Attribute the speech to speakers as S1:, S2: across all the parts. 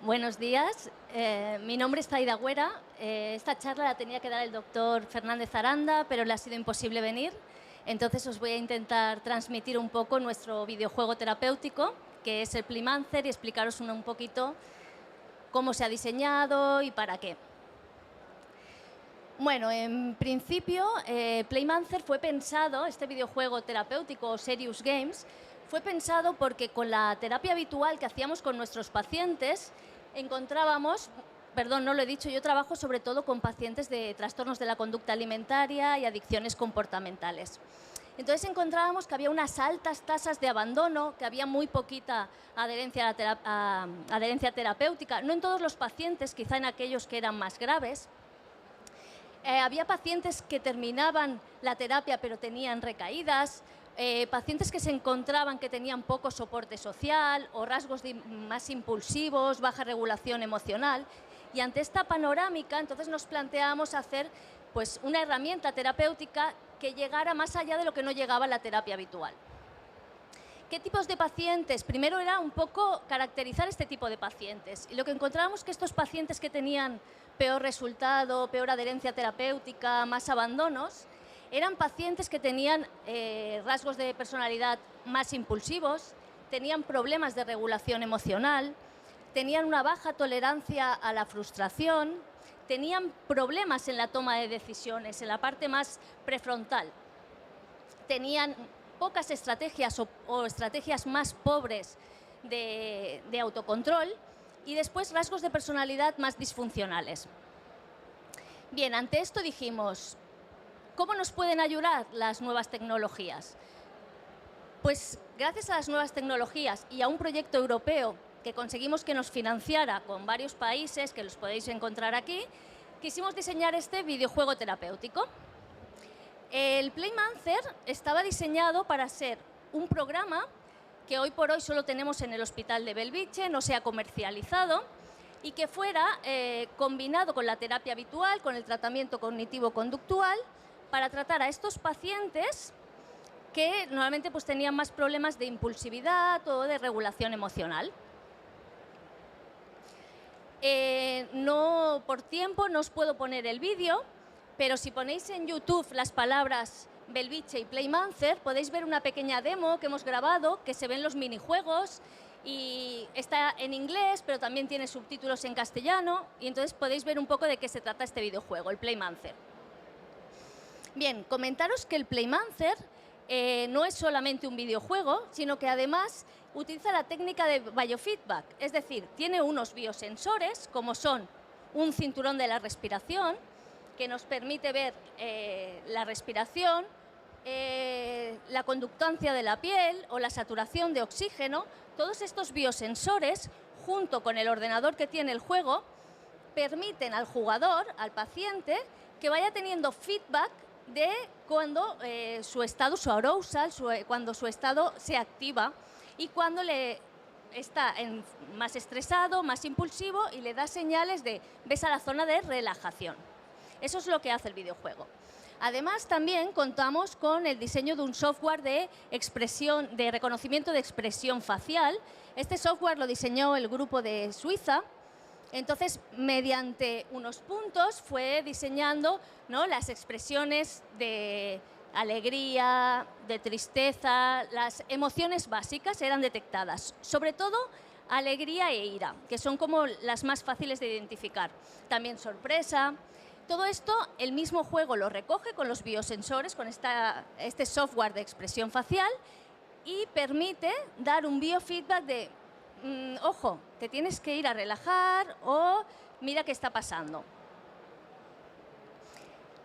S1: Buenos días, mi nombre es Zaida Güera. Esta charla la tenía que dar el doctor Fernández Aranda, pero le ha sido imposible venir. Entonces os voy a intentar transmitir un poco nuestro videojuego terapéutico, que es el Playmancer, y explicaros un poquito cómo se ha diseñado y para qué. Bueno, en principio, Playmancer fue pensado, este videojuego terapéutico, Serious Games, fue pensado porque con la terapia habitual que hacíamos con nuestros pacientes, encontrábamos, perdón, no lo he dicho, yo trabajo sobre todo con pacientes de trastornos de la conducta alimentaria y adicciones comportamentales. Entonces encontrábamos que había unas altas tasas de abandono, que había muy poquita adherencia terapéutica, no en todos los pacientes, quizá en aquellos que eran más graves. Había pacientes que terminaban la terapia pero tenían recaídas, pacientes que se encontraban que tenían poco soporte social o rasgos más impulsivos, baja regulación emocional. Y ante esta panorámica, entonces nos planteábamos hacer pues, una herramienta terapéutica que llegara más allá de lo que no llegaba la terapia habitual. ¿Qué tipos de pacientes? Primero era un poco caracterizar este tipo de pacientes. Y lo que encontrábamos que estos pacientes que tenían peor resultado, peor adherencia terapéutica, más abandonos, eran pacientes que tenían rasgos de personalidad más impulsivos, tenían problemas de regulación emocional, tenían una baja tolerancia a la frustración, tenían problemas en la toma de decisiones, en la parte más prefrontal, tenían pocas estrategias o estrategias más pobres de autocontrol y después rasgos de personalidad más disfuncionales. Bien, ante esto dijimos, ¿cómo nos pueden ayudar las nuevas tecnologías? Pues gracias a las nuevas tecnologías y a un proyecto europeo que conseguimos que nos financiara con varios países, que los podéis encontrar aquí, quisimos diseñar este videojuego terapéutico. El Playmancer estaba diseñado para ser un programa que hoy por hoy solo tenemos en el Hospital de Belviche, no se ha comercializado, y que fuera combinado con la terapia habitual, con el tratamiento cognitivo-conductual, para tratar a estos pacientes que normalmente pues, tenían más problemas de impulsividad o de regulación emocional. Por tiempo no os puedo poner el vídeo, pero si ponéis en YouTube las palabras Belviche y Playmancer, podéis ver una pequeña demo que hemos grabado, que se ven los minijuegos y está en inglés, pero también tiene subtítulos en castellano, y entonces podéis ver un poco de qué se trata este videojuego, el Playmancer. Bien, comentaros que el Playmancer no es solamente un videojuego, sino que además utiliza la técnica de biofeedback, es decir, tiene unos biosensores, como son un cinturón de la respiración, que nos permite ver la respiración, la conductancia de la piel o la saturación de oxígeno. Todos estos biosensores, junto con el ordenador que tiene el juego, permiten al jugador, al paciente, que vaya teniendo feedback de cuando su estado, su arousal, cuando su estado se activa y cuando está más estresado, más impulsivo, y le da señales de ves a la zona de relajación. Eso es lo que hace el videojuego. Además, también contamos con el diseño de un software de reconocimiento de expresión facial. Este software lo diseñó el grupo de Suiza. Entonces, mediante unos puntos fue diseñando, ¿no?, las expresiones de alegría, de tristeza, las emociones básicas eran detectadas, sobre todo alegría e ira, que son como las más fáciles de identificar. También sorpresa. Todo esto el mismo juego lo recoge con los biosensores, con este software de expresión facial, y permite dar un biofeedback de ojo, te tienes que ir a relajar o mira qué está pasando.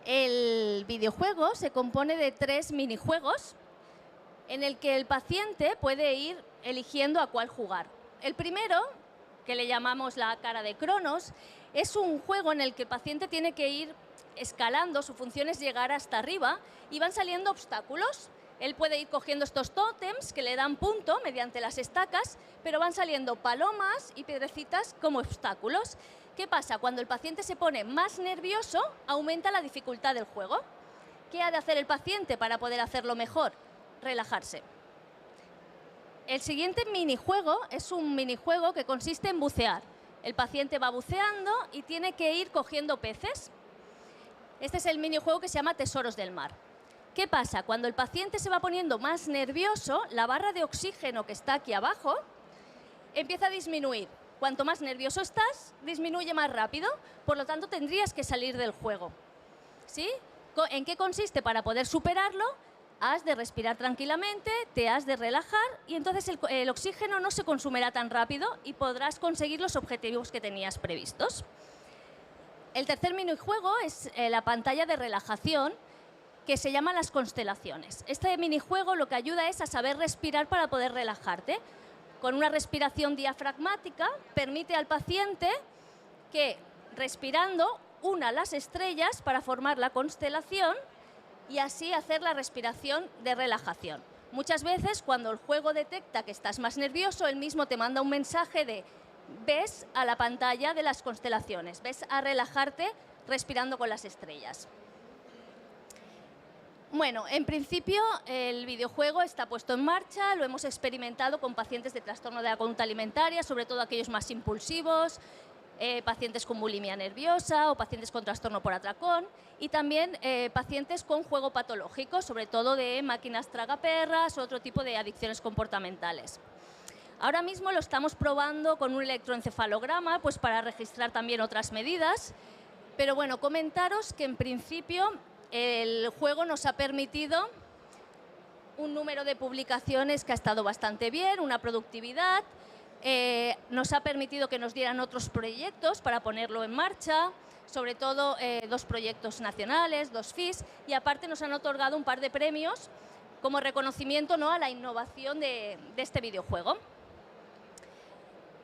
S1: El videojuego se compone de 3 minijuegos en el que el paciente puede ir eligiendo a cuál jugar. El primero, que le llamamos la cara de Cronos, es un juego en el que el paciente tiene que ir escalando, su función es llegar hasta arriba y van saliendo obstáculos. Él puede ir cogiendo estos tótems que le dan punto mediante las estacas, pero van saliendo palomas y piedrecitas como obstáculos. ¿Qué pasa? Cuando el paciente se pone más nervioso, aumenta la dificultad del juego. ¿Qué ha de hacer el paciente para poder hacerlo mejor? Relajarse. El siguiente minijuego es un minijuego que consiste en bucear. El paciente va buceando y tiene que ir cogiendo peces. Este es el minijuego que se llama Tesoros del Mar. ¿Qué pasa? Cuando el paciente se va poniendo más nervioso, la barra de oxígeno que está aquí abajo empieza a disminuir. Cuanto más nervioso estás, disminuye más rápido, por lo tanto tendrías que salir del juego. ¿Sí? ¿En qué consiste? Para poder superarlo, has de respirar tranquilamente, te has de relajar y entonces el oxígeno no se consumirá tan rápido y podrás conseguir los objetivos que tenías previstos. El tercer minijuego es la pantalla de relajación, que se llama las constelaciones. Este minijuego lo que ayuda es a saber respirar para poder relajarte. Con una respiración diafragmática permite al paciente que, respirando, una las estrellas para formar la constelación y así hacer la respiración de relajación. Muchas veces, cuando el juego detecta que estás más nervioso, él mismo te manda un mensaje de ves a la pantalla de las constelaciones, ves a relajarte respirando con las estrellas. Bueno, en principio el videojuego está puesto en marcha, lo hemos experimentado con pacientes de trastorno de la conducta alimentaria, sobre todo aquellos más impulsivos, pacientes con bulimia nerviosa o pacientes con trastorno por atracón y también pacientes con juego patológico, sobre todo de máquinas tragaperras o otro tipo de adicciones comportamentales. Ahora mismo lo estamos probando con un electroencefalograma pues para registrar también otras medidas, pero bueno, comentaros que en principio el juego nos ha permitido un número de publicaciones que ha estado bastante bien, una productividad, nos ha permitido que nos dieran otros proyectos para ponerlo en marcha, sobre todo 2 proyectos nacionales, 2 FIS, y aparte nos han otorgado un par de premios como reconocimiento, ¿no?, a la innovación de este videojuego.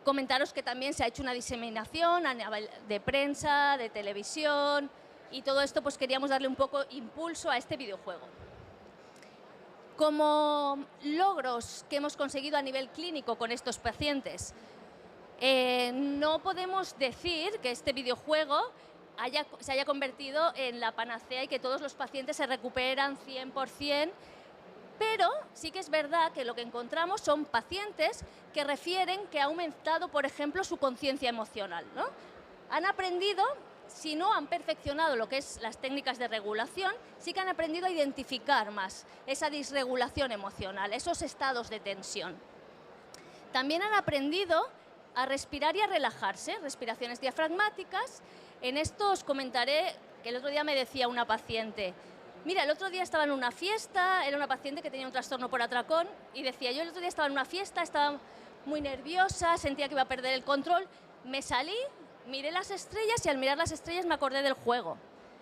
S1: Comentaros que también se ha hecho una diseminación a nivel de prensa, de televisión, y todo esto pues queríamos darle un poco impulso a este videojuego. Como logros que hemos conseguido a nivel clínico con estos pacientes, no podemos decir que este videojuego se haya convertido en la panacea y que todos los pacientes se recuperan 100%, pero sí que es verdad que lo que encontramos son pacientes que refieren que ha aumentado, por ejemplo, su conciencia emocional, ¿no? Han aprendido, si no han perfeccionado lo que es las técnicas de regulación, sí que han aprendido a identificar más esa disregulación emocional, esos estados de tensión. También han aprendido a respirar y a relajarse, respiraciones diafragmáticas. En esto os comentaré que el otro día me decía una paciente, mira, el otro día estaba en una fiesta, era una paciente que tenía un trastorno por atracón, y decía, yo el otro día estaba en una fiesta, estaba muy nerviosa, sentía que iba a perder el control, me salí, miré las estrellas y al mirar las estrellas me acordé del juego.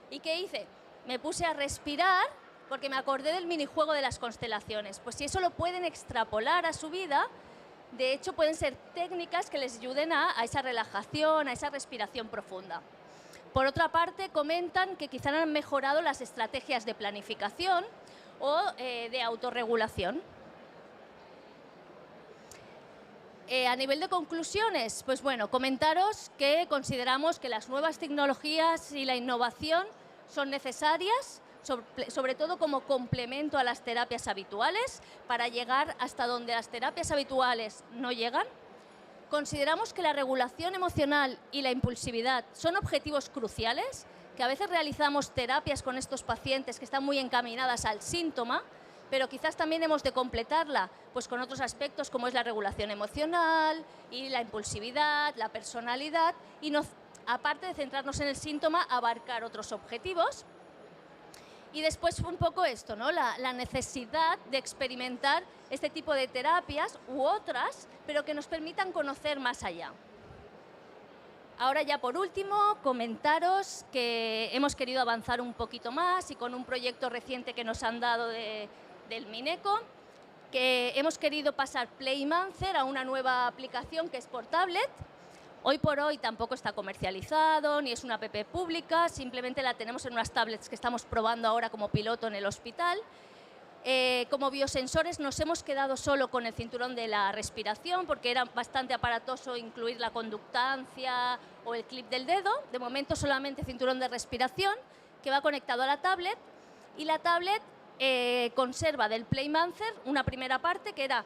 S1: ¿Y qué hice? Me puse a respirar porque me acordé del minijuego de las constelaciones. Pues si eso lo pueden extrapolar a su vida, de hecho pueden ser técnicas que les ayuden a esa relajación, a esa respiración profunda. Por otra parte, comentan que quizá han mejorado las estrategias de planificación o de autorregulación. A nivel de conclusiones, pues bueno, comentaros que consideramos que las nuevas tecnologías y la innovación son necesarias, sobre todo como complemento a las terapias habituales, para llegar hasta donde las terapias habituales no llegan. Consideramos que la regulación emocional y la impulsividad son objetivos cruciales, que a veces realizamos terapias con estos pacientes que están muy encaminadas al síntoma, pero quizás también hemos de completarla pues, con otros aspectos como es la regulación emocional y la impulsividad, la personalidad, y aparte de centrarnos en el síntoma, abarcar otros objetivos. Y después un poco esto, ¿no? La necesidad de experimentar este tipo de terapias u otras, pero que nos permitan conocer más allá. Ahora ya por último, comentaros que hemos querido avanzar un poquito más y con un proyecto reciente que nos han dado del Mineco, que hemos querido pasar Playmancer a una nueva aplicación que es por tablet. Hoy por hoy tampoco está comercializado, ni es una app pública, simplemente la tenemos en unas tablets que estamos probando ahora como piloto en el hospital. Como biosensores nos hemos quedado solo con el cinturón de la respiración porque era bastante aparatoso incluir la conductancia o el clip del dedo. De momento solamente cinturón de respiración que va conectado a la tablet, y la tablet conserva del Playmancer una primera parte que era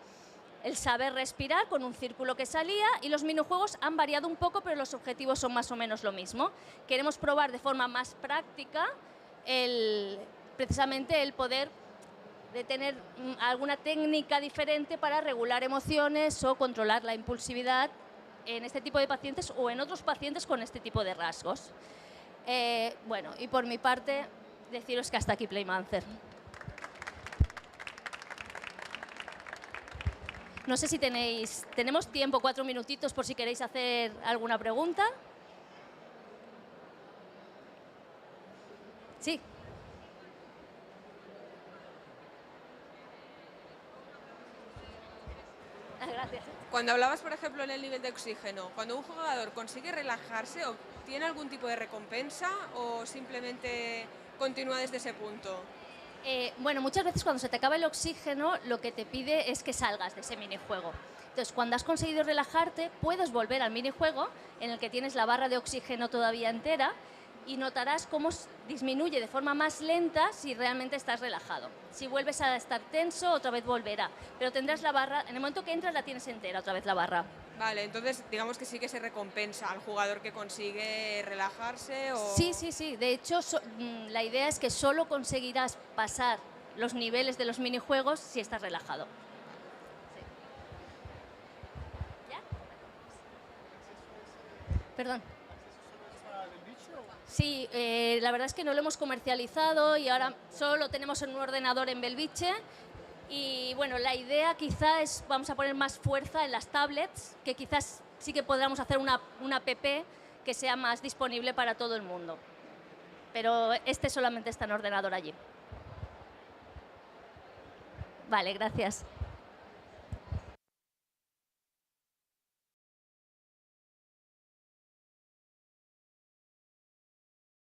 S1: el saber respirar con un círculo que salía, y los minijuegos han variado un poco, pero los objetivos son más o menos lo mismo. Queremos probar de forma más práctica precisamente el poder de tener alguna técnica diferente para regular emociones o controlar la impulsividad en este tipo de pacientes o en otros pacientes con este tipo de rasgos. Bueno, y por mi parte, deciros que hasta aquí Playmancer. No sé si tenemos tiempo, 4 minutitos por si queréis hacer alguna pregunta. Sí. Gracias.
S2: Cuando hablabas, por ejemplo, en el nivel de oxígeno, cuando un jugador consigue relajarse, ¿obtiene algún tipo de recompensa o simplemente continúa desde ese punto?
S1: Bueno, muchas veces cuando se te acaba el oxígeno, lo que te pide es que salgas de ese minijuego. Entonces, cuando has conseguido relajarte, puedes volver al minijuego en el que tienes la barra de oxígeno todavía entera y notarás cómo disminuye de forma más lenta si realmente estás relajado. Si vuelves a estar tenso, otra vez volverá. Pero tendrás la barra, en el momento que entras la tienes entera otra vez la barra.
S2: Vale, entonces digamos que sí que se recompensa al jugador que consigue relajarse o...
S1: Sí, sí, sí. De hecho, la idea es que solo conseguirás pasar los niveles de los minijuegos si estás relajado. Sí. ¿Ya? Perdón. Sí, la verdad es que no lo hemos comercializado y ahora solo lo tenemos en un ordenador en Belviche. Y bueno, la idea quizá es, vamos a poner más fuerza en las tablets, que quizás sí que podamos hacer una app que sea más disponible para todo el mundo. Pero este solamente está en ordenador allí. Vale, gracias.